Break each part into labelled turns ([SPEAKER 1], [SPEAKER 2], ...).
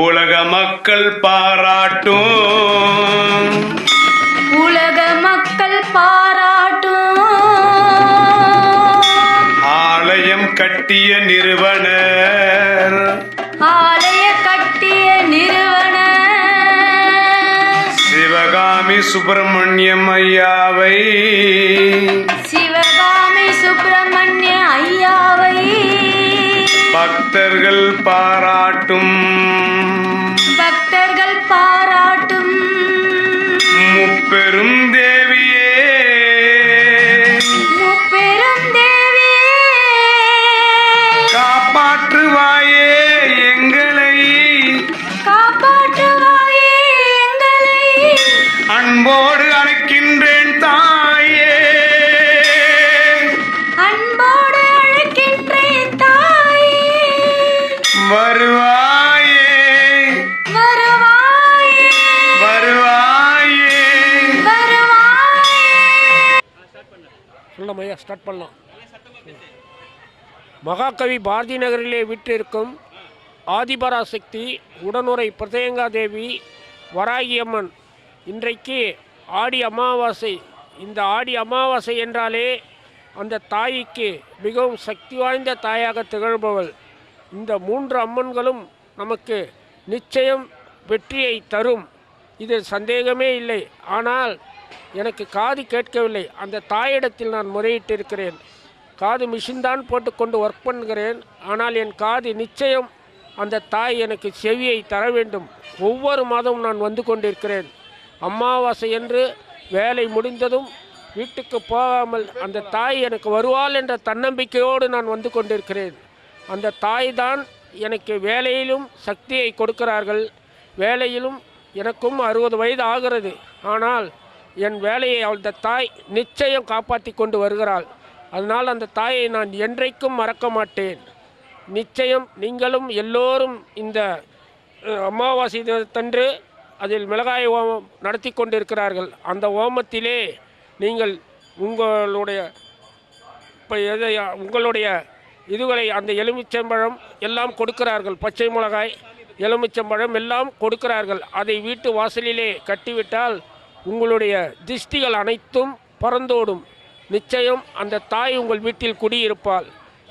[SPEAKER 1] உலக மக்கள் பாராட்டும்,
[SPEAKER 2] உலக மக்கள் பாராட்டும்
[SPEAKER 1] ஆலயம் கட்டிய நிறுவனர்,
[SPEAKER 2] ஆலய கட்டிய நிறுவனர்
[SPEAKER 1] சிவகாமி சுப்பிரமணியம் ஐயாவை,
[SPEAKER 2] சிவகாமி சுப்பிரமணிய ஐயாவை
[SPEAKER 1] பக்தர்கள் பாராட்டும்,
[SPEAKER 2] பக்தர்கள் பாராட்டும்
[SPEAKER 1] முப்பெரும் தேவியே,
[SPEAKER 2] முப்பெரும் தேவியே
[SPEAKER 1] காப்பாற்றுவாயே எங்களை,
[SPEAKER 2] காப்பாற்றுவாயே எங்களை
[SPEAKER 1] அன்போடு அழைக்கின்றேன் தாயே,
[SPEAKER 2] அன்போடு அழைக்கின்றேன் தாயே,
[SPEAKER 1] வருவாயே
[SPEAKER 2] வருவாயே
[SPEAKER 1] வருவாயே.
[SPEAKER 2] வருவாயே.
[SPEAKER 3] சொல்லமையா ஸ்டார்ட் பண்ணலாம். மகாகவி பாரதி நகரிலே விற்றிருக்கும் ஆதிபராசக்தி உடனுரை பிரத்யங்கா தேவி வராகியம்மன் இன்றைக்கு ஆடி அமாவாசை. இந்த ஆடி அமாவாசை என்றாலே அந்த தாய்க்கு மிகவும் சக்தி வாய்ந்த தாயாக திகழ்பவள். இந்த 3 அம்மன்களும் நமக்கு நிச்சயம் வெற்றியை தரும், இதில் சந்தேகமே இல்லை. ஆனால் எனக்கு காது கேட்கவில்லை. அந்த தாயிடத்தில் நான் முறையிட்டிருக்கிறேன். காது மிஷின் தான் போட்டுக்கொண்டு ஒர்க் பண்ணுகிறேன். ஆனால் என் காது நிச்சயம் அந்த தாய் எனக்கு செவியை தர வேண்டும். ஒவ்வொரு மாதமும் நான் வந்து கொண்டிருக்கிறேன். அமாவாசை என்று வேலை முடிந்ததும் வீட்டுக்கு போகாமல் அந்த தாய் எனக்கு வருவாள் என்ற தன்னம்பிக்கையோடு நான் வந்து கொண்டிருக்கிறேன். அந்த தாய் தான் எனக்கு வேலையிலும் சக்தியை கொடுக்கிறார்கள். வேலையிலும் எனக்கும் 60 வயது ஆகிறது. ஆனால் என் வேலையை அந்த தாய் நிச்சயம் காப்பாற்றி கொண்டு வருகிறாள். அதனால் அந்த தாயை நான் என்றைக்கும் மறக்க மாட்டேன். நிச்சயம் நீங்களும் எல்லோரும் இந்த அமாவாசை தினத்தன்று அதில் மிளகாய் ஓமம் நடத்தி கொண்டிருக்கிறார்கள். அந்த ஓமத்திலே நீங்கள் உங்களுடைய இதுகளை அந்த எலுமிச்சம்பழம் எல்லாம் கொடுக்கிறார்கள். பச்சை மிளகாய், எலுமிச்சம்பழம் எல்லாம் கொடுக்கிறார்கள். அதை வீட்டு வாசலிலே கட்டிவிட்டால் உங்களுடைய திஷ்டிகள் அனைத்தும் பறந்தோடும். நிச்சயம் அந்த தாய் உங்கள் வீட்டில் குடியிருப்பாள்.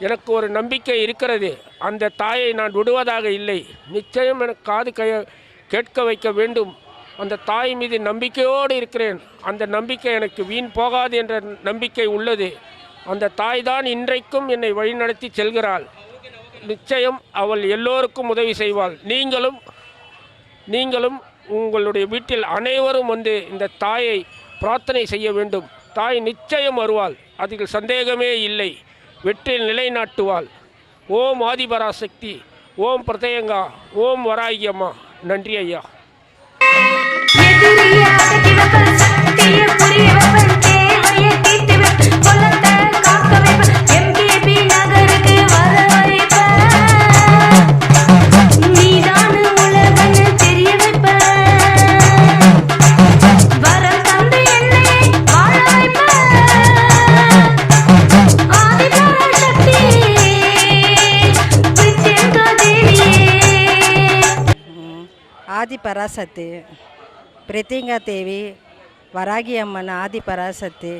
[SPEAKER 3] எனக்கு ஒரு நம்பிக்கை இருக்கிறது. அந்த தாயை நான் விடுவதாக இல்லை. நிச்சயம் எனக்கு காது கேட்க வைக்க வேண்டும். அந்த தாய் மீது நம்பிக்கையோடு இருக்கிறேன். அந்த நம்பிக்கை எனக்கு வீண் போகாது என்ற நம்பிக்கை உள்ளது. அந்த தாய் தான் இன்றைக்கும் என்னை வழிநடத்தி செல்கிறாள். நிச்சயம் அவள் எல்லோருக்கும் உதவி செய்வாள். நீங்களும் உங்களுடைய வீட்டில் அனைவரும் வந்து இந்த தாயை பிரார்த்தனை செய்ய வேண்டும். தாய் நிச்சயம் வருவாள், அதில் சந்தேகமே இல்லை. வெற்றியில் நிலைநாட்டுவாள். ஓம் ஆதிபராசக்தி, ஓம் பிரத்யங்கா, ஓம் வராகியம்மா. நன்றி ஐயா.
[SPEAKER 4] ஆதிபராசக்தி பிரத்யங்கா தேவி வராகி அம்மன் ஆதிபராசக்தி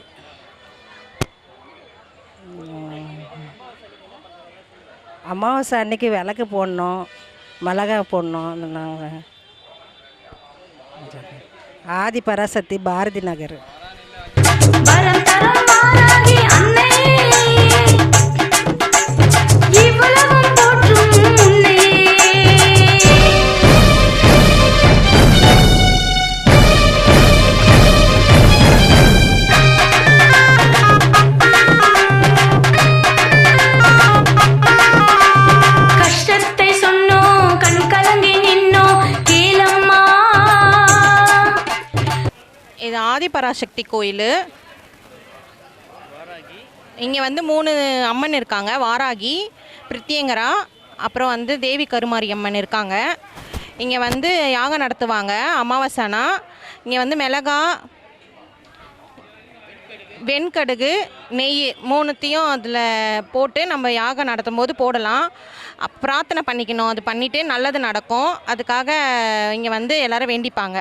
[SPEAKER 4] அமாவாசை அன்னைக்கு விளக்கு போடணும், மிளகாய் போடணும். நாங்கள் ஆதிபராசக்தி பாரதி நகர்.
[SPEAKER 5] இது ஆதிபராசக்தி கோயில். இங்கே வந்து 3 அம்மன் இருக்காங்க. வாராகி, பிரித்தியங்கரா, அப்புறம் வந்து தேவி கருமாரி அம்மன் இருக்காங்க. இங்கே வந்து யாகம் நடத்துவாங்க அமாவாசைனா. இங்கே வந்து மிளகா, வெண்கடுகு, நெய் 3த்தையும் அதில் போட்டு நம்ம யாகம் நடத்தும் போது போடலாம். பிரார்த்தனை பண்ணிக்கணும். அது பண்ணிவிட்டு நல்லது நடக்கும். அதுக்காக இங்கே வந்து எல்லோரும் வேண்டிப்பாங்க.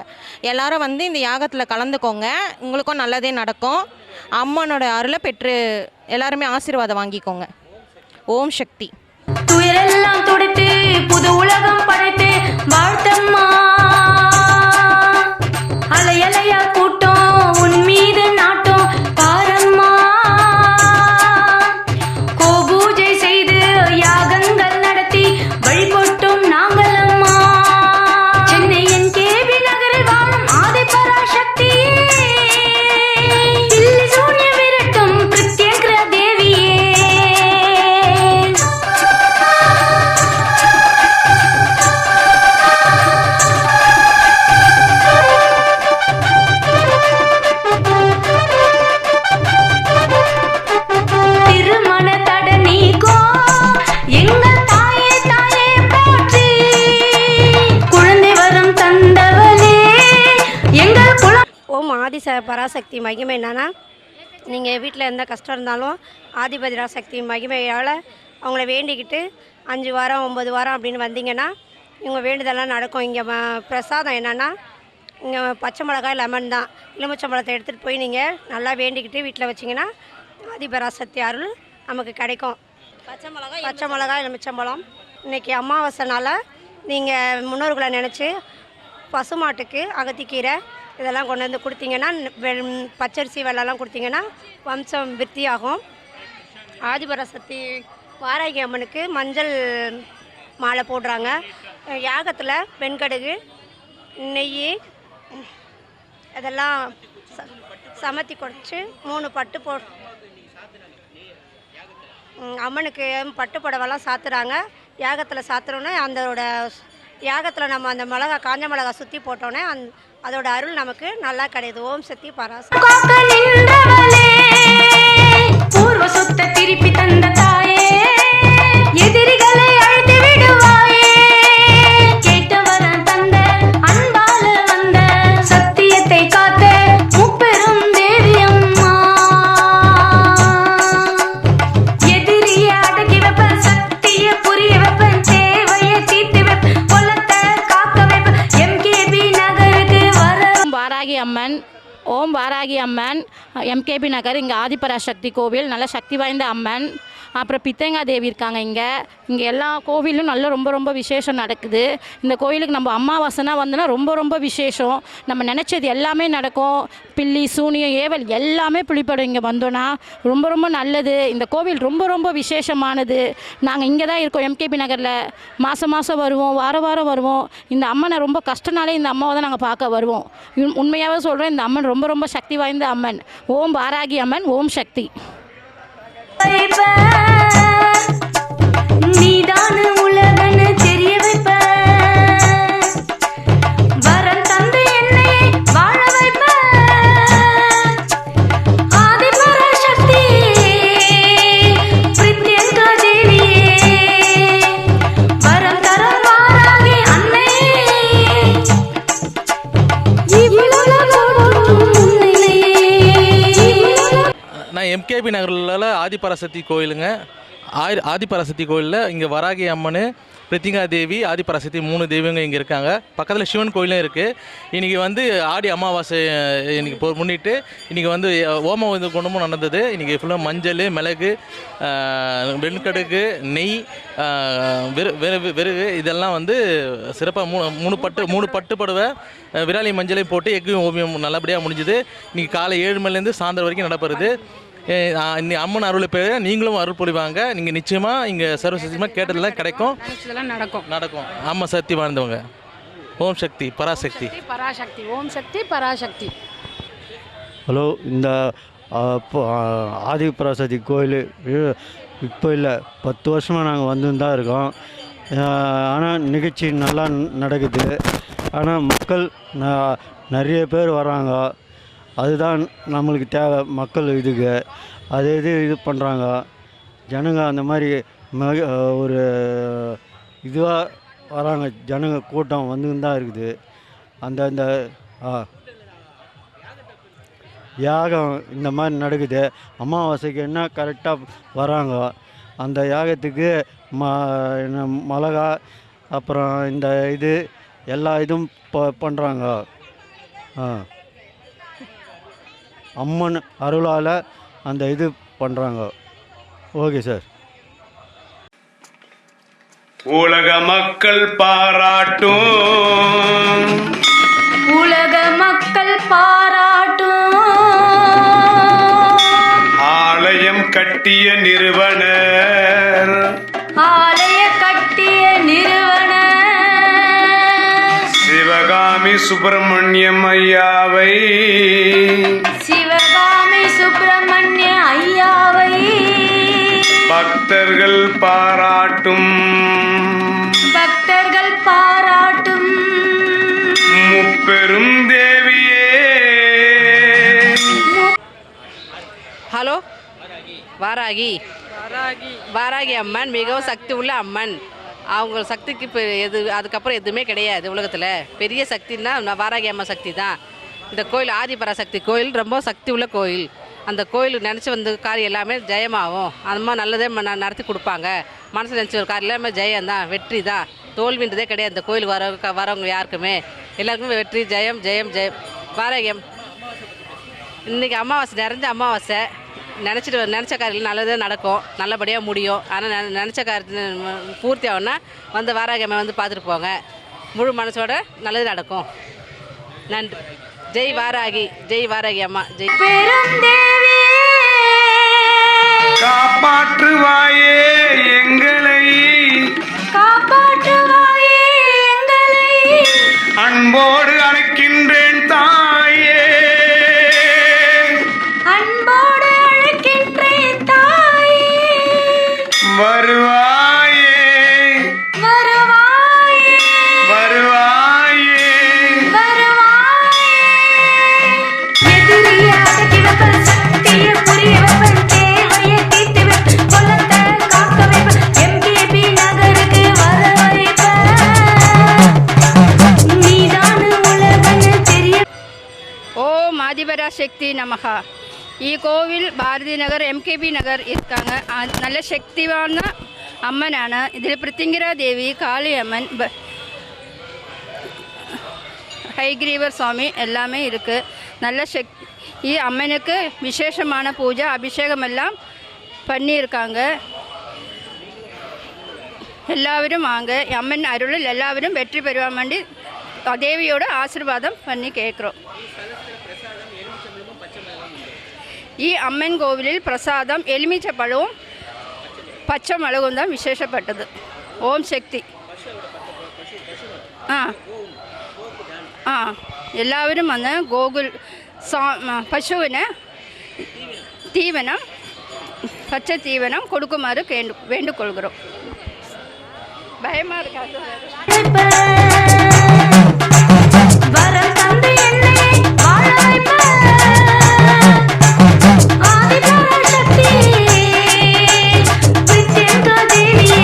[SPEAKER 5] எல்லோரும் வந்து இந்த யாகத்தில் கலந்துக்கோங்க, உங்களுக்கும் நல்லதே நடக்கும். அம்மனோட அருளை பெற்று எல்லாருமே ஆசீர்வாதம் வாங்கிக்கோங்க. ஓம் சக்தி.
[SPEAKER 2] துயரெல்லாம் துடைத்து புது உலகம் படைத்து வாழ்த்தம்மா. அலையலையா கூட்டம் உன் மீது நாட்டம் பாரம்மா. கோபூஜை செய்து யாகங்கள் நடத்தி வழிபட்டோம் நாங்கள் அம்மா. சென்னை NKB நகரில் வாழும் ஆதிபராசக்தியே, தில்லி சூன்ய விரட்டும் பிரத்யேங்கிற தேவியே. திருமண தடை நீக்கோ எங்கள் தாயே தாயே போற்றி. குழந்தை வரம் தந்தவளே எங்கள் குலம்.
[SPEAKER 6] ஓம் பராசக்தி மகிமை என்னன்னா, நீங்கள் வீட்டில் எந்த கஷ்டம் இருந்தாலும் ஆதிபராசக்தி மகிமையால் அவங்கள வேண்டிக்கிட்டு 5 வாரம் 9 வாரம் அப்படின்னு வந்தீங்கன்னா இவங்க வேண்டுதெல்லாம் நடக்கும். இங்கே பிரசாதம் என்னென்னா, இங்கே பச்சை மிளகாய் லெமன் தான். எலுமிச்சம்பழத்தை எடுத்துகிட்டு போய் நீங்கள் நல்லா வேண்டிக்கிட்டு வீட்டில் வச்சிங்கன்னா ஆதிபராசக்தி அருள் நமக்கு கிடைக்கும். பச்சை மிளகாய் எலுமிச்சம்பழம். இன்றைக்கி அமாவாசைனால் நீங்கள் முன்னோர்களை நினச்சி பசுமாட்டுக்கு அகத்திக்கீரை இதெல்லாம் கொண்டு வந்து கொடுத்தீங்கன்னா, பச்சரிசி வெள்ளம்லாம் கொடுத்தீங்கன்னா வம்சம் விருத்தியாகும். ஆதிபராசக்தி வாராகி அம்மனுக்கு மஞ்சள் மாலை போடுறாங்க. யாகத்தில் வெண்கடுகு, நெய் இதெல்லாம் சமத்தி குறைச்சி 3 பட்டு அம்மனுக்கு பட்டு புடவெல்லாம் சாத்துறாங்க. யாகத்தில் சாத்துறோன்னே அதோட யாகத்தில் நம்ம அந்த காஞ்ச மிளகா சுற்றி போட்டோன்னே அதோட அருள் நமக்கு நல்லா கிடையாது. ஓம் சக்தி பராசக்தி.
[SPEAKER 2] பூர்வ சொத்தை திருப்பி தந்த தாயே, எதிரிகளை அழைத்து விடுவாயே. கேட்டவரம் தந்த அன்பால வந்த சத்தியத்தை காத்த முப்பெரும் தேவி அம்மா. எதிரிய அடக்கி வைப்ப, சக்திய புரிய வைப்ப, தேவைய தீர்த்து வைப்ப, கொல்லத்தை காக்க வைப்ப. MKB நகருக்கு வர.
[SPEAKER 7] வாராகி அம்மன். ஓம் வாராகி அம்மன். MKB நகர். இங்கே ஆதிபராசக்தி கோவில், நல்ல சக்தி வாய்ந்த அம்மன். அப்புறம் பித்தங்கா தேவி இருக்காங்க. இங்கே எல்லா கோவிலும் ரொம்ப ரொம்ப விசேஷம் நடக்குது. இந்த கோவிலுக்கு நம்ம அமாவாசைனா வந்தோன்னா ரொம்ப விசேஷம். நம்ம நினச்சது எல்லாமே நடக்கும். பில்லி சூனியம் ஏவல் எல்லாமே பிடிப்படும். இங்கே வந்தோன்னா ரொம்ப நல்லது. இந்த கோவில் ரொம்ப விசேஷமானது. நாங்கள் இங்கே தான் இருக்கோம் MKB நகரில். மாதம் வருவோம், வாரம் வருவோம். இந்த அம்மனை ரொம்ப கஷ்டனாலே இந்த அம்மாவை தான் நாங்கள் பார்க்க வருவோம். உண்மையாகவே சொல்கிறோம், இந்த அம்மன் ரொம்ப சக்தி வாய்ந்த அம்மன். ஓம் வாராகி அம்மன். ஓம் சக்தி.
[SPEAKER 2] நீதான உலகன்னு தெரிய வைப்ப, வரம் தந்து என்னை வாழ வைப்ப. ஆதிபராசக்தி பிரித்யங்கா தேவியே, வரம் தர வாராகி அன்னை.
[SPEAKER 8] நான் MKB நகரில் ஆதிபராசக்தி கோயிலுங்க. ஆதிபராசக்தி கோயிலில் இங்கே வராகி அம்மன், பிரித்திங்கா தேவி, ஆதிபராசக்தி 3 தெய்வங்க இங்கே இருக்காங்க. பக்கத்தில் சிவன் கோயிலும் இருக்குது. இன்றைக்கி வந்து ஆடி அமாவாசை இன்றைக்கி முன்னிட்டு இன்றைக்கி வந்து ஓமம் வந்து குணமும் நடந்தது. இன்றைக்கி ஃபுல்லாக மஞ்சள், மிளகு, வெண்கடுகு, நெய், விறகு இதெல்லாம் வந்து சிறப்பாக 3 பட்டு புடவை, விராலி மஞ்சளையும் போட்டு எஃகும் ஓவியம் நல்லபடியாக முடிஞ்சுது. இன்றைக்கி காலை 7 மணிலேருந்து சாயந்தரம் வரைக்கும் நடைபெறுது. அம்மன் அருளை பேர் நீங்களும் அருள் புரிவாங்க. நீங்கள் நிச்சயமாக இங்கே சர்வசக்தியமாக கேட்டதெல்லாம் கிடைக்கும், நடக்கும். ஆமாம், சக்தி வாழ்ந்தவங்க. ஓம் சக்தி பராசக்தி.
[SPEAKER 7] ஓம் சக்தி பராசக்தி.
[SPEAKER 9] ஹலோ, இந்த ஆதிபராசக்தி கோயில் இப்போ இல்லை, 10 வருஷமாக நாங்கள் வந்துன்னு தான் இருக்கோம். ஆனால் நிகழ்ச்சி நல்லா நடக்குது. ஆனால் மக்கள் நிறைய பேர் வராங்க. அதுதான் நம்மளுக்கு தேவை மக்கள் இதுக்கு. அது இது பண்ணுறாங்க ஜனங்க அந்த மாதிரி ஒரு இதுவாக வராங்க. ஜனங்க கூட்டம் வந்துன்னு தான் இருக்குது. அந்த யாகம் இந்த மாதிரி நடக்குது. அமாவாசைக்கு என்ன கரெக்டாக வராங்க. அந்த யாகத்துக்கு மிளகா அப்புறம் இந்த இது எல்லா இதுவும் பண்ணுறாங்க. அம்மன் அருளால் அந்த இது பண்ணுறாங்க. Okay sir.
[SPEAKER 1] உலக மக்கள் பாராட்டும்
[SPEAKER 2] உலக மக்கள் பாராட்டும்
[SPEAKER 1] ஆலயம் கட்டிய நிறுவனர்
[SPEAKER 2] ஆலய கட்டிய நிறுவனர்
[SPEAKER 1] சிவகாமி சுப்பிரமணியம் ஐயாவை
[SPEAKER 2] சிவகாமி சுப்பிரமணிய ஐயாவை
[SPEAKER 1] பக்தர்கள் பாராட்டும்
[SPEAKER 2] பக்தர்கள் பாராட்டும்
[SPEAKER 1] முப்பெரும் தேவியே.
[SPEAKER 5] ஹலோ, வாராகி அம்மன் மிகவும் சக்தி உள்ள அம்மன். அவங்க சக்திக்கு இப்போ அதுக்கப்புறம் எதுவுமே கிடையாது உலகத்தில். பெரிய சக்தின்னா வாராகி அம்மன் சக்தி தான். இந்த கோயில் ஆதிபராசக்தி கோயில் ரொம்ப சக்தி உள்ள கோயில். அந்த கோயில் நினச்சி வந்து காரியம் எல்லாமே ஜெயமாகும். அம்மா நல்லதே நடத்தி கொடுப்பாங்க. மனசு நினச்சி ஒரு காரியம் எல்லாமே ஜெயம்தான், வெற்றி தான், தோல்வின்றதே கிடையாது. இந்த கோயிலுக்கு வரவங்க யாருக்குமே எல்லாருக்குமே வெற்றி, ஜெயம் ஜெயம் ஜெயம். வாராகியம் இன்றைக்கி அமாவாசை, நிறைஞ்ச அமாவாசை. நினச்ச காரியம் நல்லதே நடக்கும், நல்லபடியாக முடியும். ஆனால் நினச்ச காரியத்தை பூர்த்தி ஆகும்னா வந்து வாராகி அம்மா வந்து பார்த்துட்டு போங்க. முழு மனசோட நல்லது நடக்கும். நன்றி. ஜெய் வாராகி, ஜெய் வாராகி அம்மா, ஜெய்.
[SPEAKER 1] காப்பாற்றுவாயே எங்களை,
[SPEAKER 2] காப்பாற்றுவாயே எங்களை,
[SPEAKER 1] அன்போடு அழைக்கின்றேன் தாயே,
[SPEAKER 2] அன்போடு அழைக்கின்றேன் தாயே.
[SPEAKER 1] வருவாயே
[SPEAKER 2] வருவாயே
[SPEAKER 1] வருவாயே
[SPEAKER 2] வருவாயே. எதிரியை அடக்கி வைப்ப, சக்தியை புரிய வைப்ப, தேவையை தீர்த்து வைப்ப, குலத்தை காக்க வைப்ப, MKB நகருக்கு வர வைப்ப. நீதான உலகன்னு தெரிய.
[SPEAKER 10] ஓம் ஆதிபராசக்தி நமகா. ಈ ಕೋವಿಲ್ ಭಾರತಿ ನಗರ್ MKB ನಗರ್ இருக்காங்க. நல்ல சக்திவான அம்மனான இதில் பிருத்திங்கிரா தேவி, காளி அம்மன், ஹைகிரீவர் சுவாமி எல்லாமே இருக்குது. நல்ல அம்மனுக்கு விசேஷமான பூஜை அபிஷேகம் எல்லாம் பண்ணியிருக்காங்க. எல்லாரும் வாங்க, அம்மன் அருளில் எல்லாரும் வெற்றி பெறுவா வேண்டி தேவியோட ஆசீர்வாதம் பண்ணி கேட்குறோம். அம்மன் கோவிலில் பிரசாதம் எலுமிச்சப்பழம் பச்சை மிளகும் தான் விசேஷப்பட்டது. ஓம் சக்தி. எல்லாரும் வந்து கோகுல் பசுவினை தீவனம், பச்சை தீவனம் கொடுக்குமாறு வேண்டுகொள்கிறோம். பயமாக இருக்காது.
[SPEAKER 2] வரம் தந்து என்னை வாழ வைப்ப, ஆதிபராசக்தி பிருத்திங்கா தேவியே,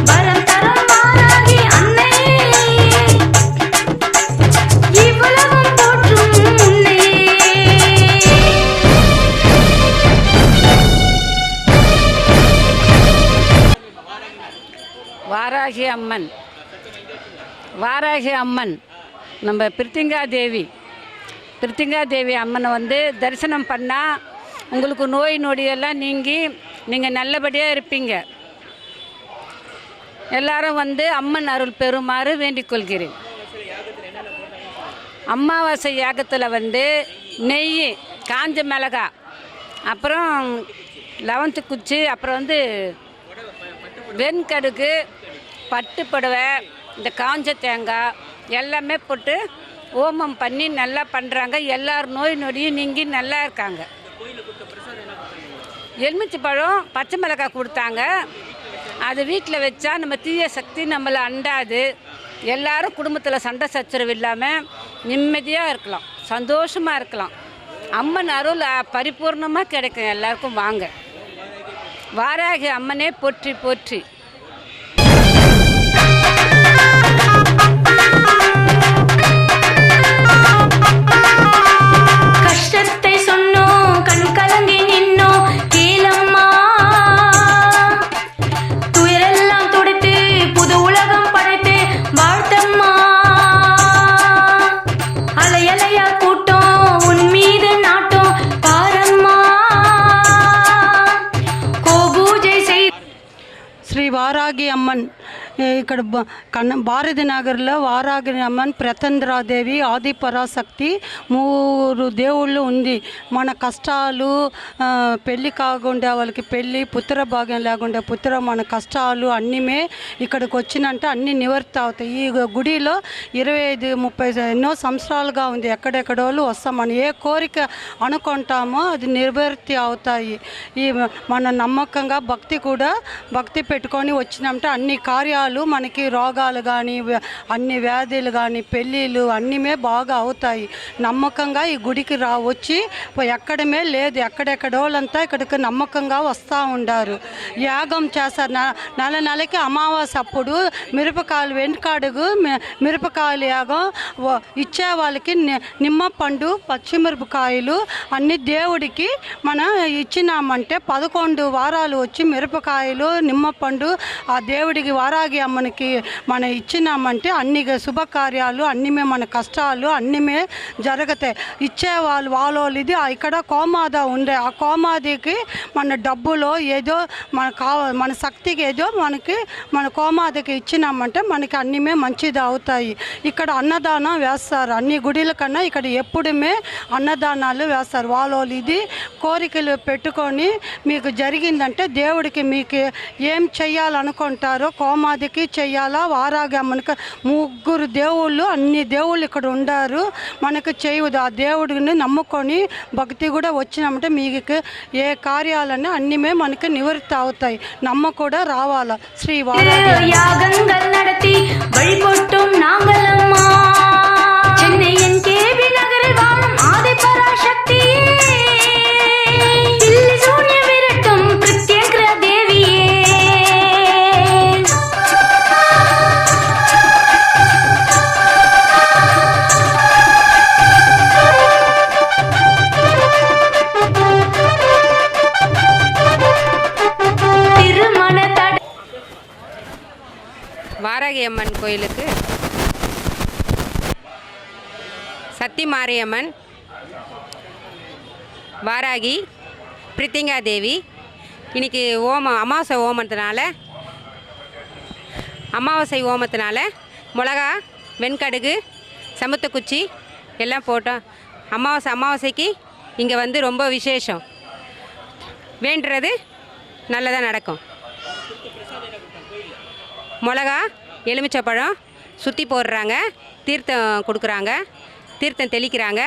[SPEAKER 2] வரம் தரும் வாராகி அன்னை, இவ்வுலகம் போற்றும் உன்னை.
[SPEAKER 11] வாராகி அம்மன் நம்ம பிருத்திங்கா தேவி அம்மனை வந்து தரிசனம் பண்ணால் உங்களுக்கு நோய் நொடியெல்லாம் நீங்கி நீங்கள் நல்லபடியாக இருப்பீங்க. எல்லாரும் வந்து அம்மன் அருள் பெறுமாறு வேண்டிக் கொள்கிறேன். அமாவாசை யாகத்தில் வந்து நெய், காஞ்ச மிளகா, அப்புறம் லவந்து குச்சி, அப்புறம் வந்து வெண்கடுகு, பட்டு புடவை, இந்த காஞ்ச தேங்காய் எல்லாமே போட்டு ஹோமம் பண்ணி நல்லா பண்ணுறாங்க. எல்லார் நோய் நொடியும் நீங்கி நல்லா இருக்காங்க. எலுமிச்சை பழம், பச்சை மிளகாய் கொடுத்தாங்க. அது வீட்டில் வச்சா நம்ம தீய சக்தி நம்மளை அண்டாது. எல்லாரும் குடும்பத்தில் சண்டை சச்சரவு இல்லாமல் நிம்மதியாக இருக்கலாம். சந்தோஷமாக இருக்கலாம். அம்மன் அருள் பரிபூர்ணமாக கிடைக்கும். எல்லாருக்கும் வாங்க. வாராகி அம்மனே போற்றி போற்றி.
[SPEAKER 2] கஷ்டத்தை சொன்னோம் கண் கலங்கி நின்னோம் கேளம்மா, துயரெல்லாம் துடைத்து புது உலகம் படைத்து வாழ்த்தம்மா. அலையலையா கூட்டம் உன் மீது நாட்டம் பாரம்மா, கோபூஜை செய்.
[SPEAKER 12] శ్రీ వారాగి అమ్మన్ ఇక్కడ భారతి నగర్లో వారాగి అమ్మన్ ప్రతంద్రాదేవి ఆది పరాశక్తి 3 దేవుళ్ళు ఉంది. మన కష్టాలు పెళ్ళి కాకుండా వాళ్ళకి పెళ్ళి, పుత్ర భాగ్యం లేకుండా పుత్ర, మన కష్టాలు అన్నీమే ఇక్కడికి వచ్చినంటే అన్నీ నివర్తి అవుతాయి. ఈ గుడిలో 25-30 ఎన్నో సంవత్సరాలుగా ఉంది. ఎక్కడెక్కడోళ్ళు వస్తాం. మనం ఏ కోరిక అనుకుంటామో అది నివర్తి అవుతాయి. ఈ మన నమ్మకంగా భక్తి కూడా భక్తి పెట్టుకొని వచ్చినామంటే అన్ని కార్యాలు మనకి, రోగాలు కానీ అన్ని వ్యాధులు కానీ పెళ్ళిళ్ళు అన్నీమే బాగా అవుతాయి. నమ్మకంగా ఈ గుడికి వచ్చి ఎక్కడమే లేదు. ఎక్కడెక్కడోళ్ళంతా ఇక్కడికి నమ్మకంగా వస్తూ ఉండారు. యాగం చేస్తారు. నెలకి అమావాస్య అప్పుడు మిరపకాయలు వెనుకాడుగు మిరపకాయలు యాగం ఇచ్చే వాళ్ళకి నిమ్మ పండు, పచ్చిమిరపకాయలు అన్ని దేవుడికి మనం ఇచ్చినామంటే 11 వారాలు వచ్చి మిరపకాయలు, నిమ్మ పండు ఆ దేవుడికి వారాగి అమ్మనికి మనం ఇచ్చినామంటే అన్ని శుభకార్యాలు అన్నీమే, మన కష్టాలు అన్నీమే జరుగుతాయి. ఇచ్చేవాళ్ళు వాళ్ళోళ్ళు ఇది ఇక్కడ కోమాద ఉండే ఆ కోమాదికి మన డబ్బులో ఏదో మన శక్తికి ఏదో మనకి మన కోమాదికి ఇచ్చినామంటే మనకి అన్నీమే మంచిది అవుతాయి. ఇక్కడ అన్నదానం వేస్తారు. అన్ని గుడిల కన్నా ఇక్కడ ఎప్పుడుమే అన్నదానాలు వేస్తారు. వాళ్ళోళ్ళు ఇది కోరికలు పెట్టుకొని మీకు జరిగిందంటే దేవుడికి మీకు ఏం చెయ్యాలనుకుంటారో కోమాదికి చెయ్యాలా, వారాగి అమ్మనికి 3 దేవుళ్ళు, అన్ని దేవుళ్ళు ఇక్కడ ఉండారు. మనకు చేయదు. ఆ దేవుడిని నమ్ముకొని భక్తి కూడా వచ్చినామంటే మీకు ఏ కార్యాలన్నా అన్నీమే మనకి నివృత్తి అవుతాయి. నమ్మ కూడా రావాలా. శ్రీ వారాగి
[SPEAKER 2] யாகங்கள் நடத்தி வழிபட்டோம் நாங்களம்மா. சென்னை என்கேபி நகரில் வாழும் ஆதி பராசக்தியே, தில்லி சூன்ய விரட்டும் பிரத்யங்கிர தேவியே. திருமண தடை.
[SPEAKER 5] வாராகி அம்மன் கோயிலுக்கு சத்தி மாரியம்மன், வாராகி, பிரித்திங்கா தேவி இன்னைக்கு அமாவாசை ஓமத்தினால மிளகா, வெண்கடுகு, சமுத்தக்குச்சி எல்லாம் போட்டோம். அமாவாசைக்கு இங்கே வந்து ரொம்ப விசேஷம். வேண்டுறது நல்லதாக நடக்கும். மிளகா, எலுமிச்சப்பழம் சுற்றி போடுறாங்க, தீர்த்தம் கொடுக்குறாங்க, தீர்த்தம் தெளிக்கிறாங்க.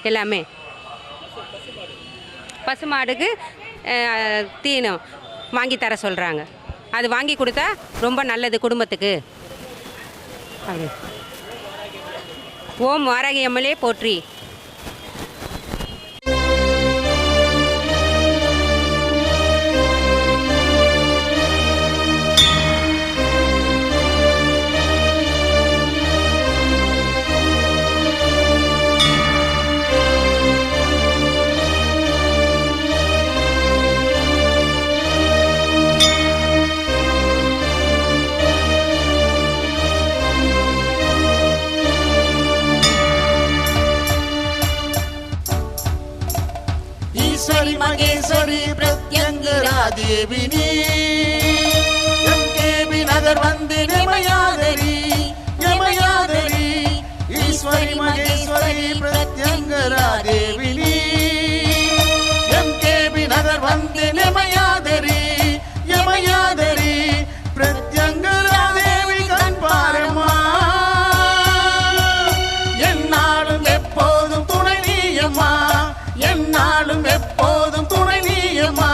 [SPEAKER 5] எல்லாமே பசுமாடுக்கு தீனம் வாங்கி தர சொல்கிறாங்க. அது வாங்கி கொடுத்தா ரொம்ப நல்லது குடும்பத்துக்கு. அப்படி ஓம் வாராகி அம்மலே போற்றி.
[SPEAKER 13] ஈஸ்வரி மகேஸ்வரி பிரத்யங்கரா தேவினி, எம்கேபி நகர் வந்து நிமயாதரி யமயாதரி. ஈஸ்வரி மகேஸ்வரி பிரத்யங்கரா தேவினி, எம்கேபி நகர் வந்து நிமயாதரி யமயாதரி. பிரத்யங்கரா தேவி கண் பாரம்மா, என்னாலும் எப்போதும் துணை நீயம்மா, என்னாலும் எப்போதும் துணை நீயம்மா.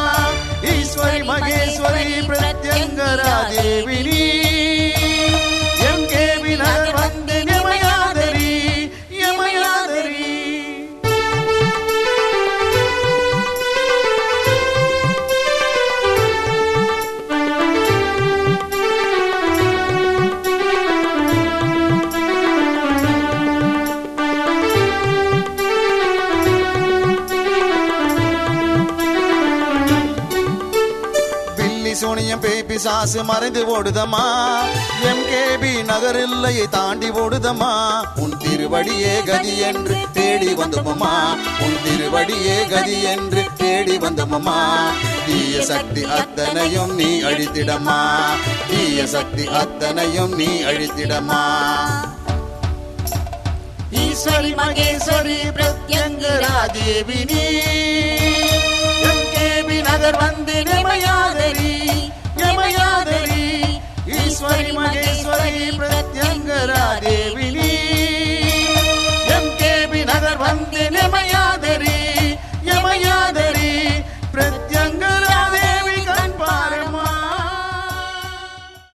[SPEAKER 13] ஈஸ்வரி மகேஸ்வரி பிரத்யங்கரா தேவினி, எம்கேபி நகர் வந்து நிமயாதரி யமயாதரி. பிசாசு மறைந்து ஓடுதம்மா எம்கேபி நகர் எல்லையை தாண்டி ஓடுதம்மா உன் திருவடியே கதி என்று தேடி வந்தோமம்மா உன் திருவடியே கதி என்று தேடி வந்தோமம்மா தீய சக்தி அத்தனையும் நீ அழித்திடம்மா தீய சக்தி அத்தனையும் நீ அழித்திடம்மா ஈஸ்வரி மகேஸ்வரி பிரத்யங்கரா தேவி நீ எம்கேபி நகர் வந்து நிமையா